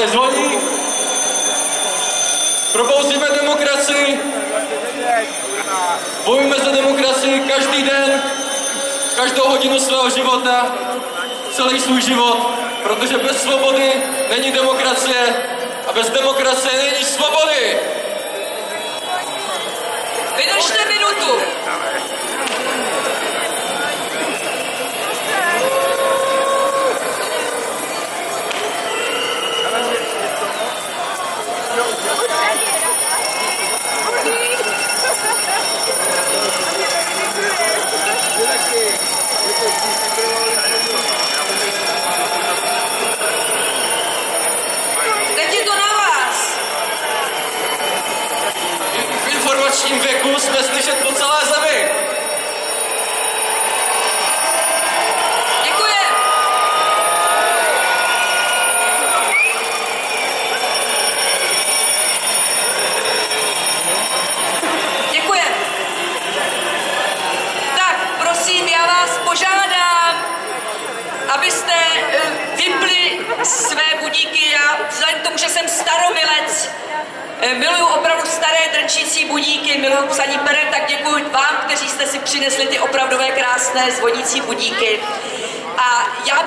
nezvoní. Probouzíme demokracii, bojujeme za demokracii každý den, každou hodinu svého života, celý svůj život, protože bez svobody není demokracie a bez demokracie není svobody. Vydržte minutu. Teď je to na vás. V informačním věku jsme slyšet po celé zemi. Děkuji. Děkuji. Tak, prosím, já vás požádám, abyste vypli své budíky. Já vzhledem k tomu, že jsem staromilec, miluju opravdu staré drčící budíky, miluju psaní perem, tak děkuji vám, kteří jste si přinesli ty opravdové krásné zvonící budíky. A já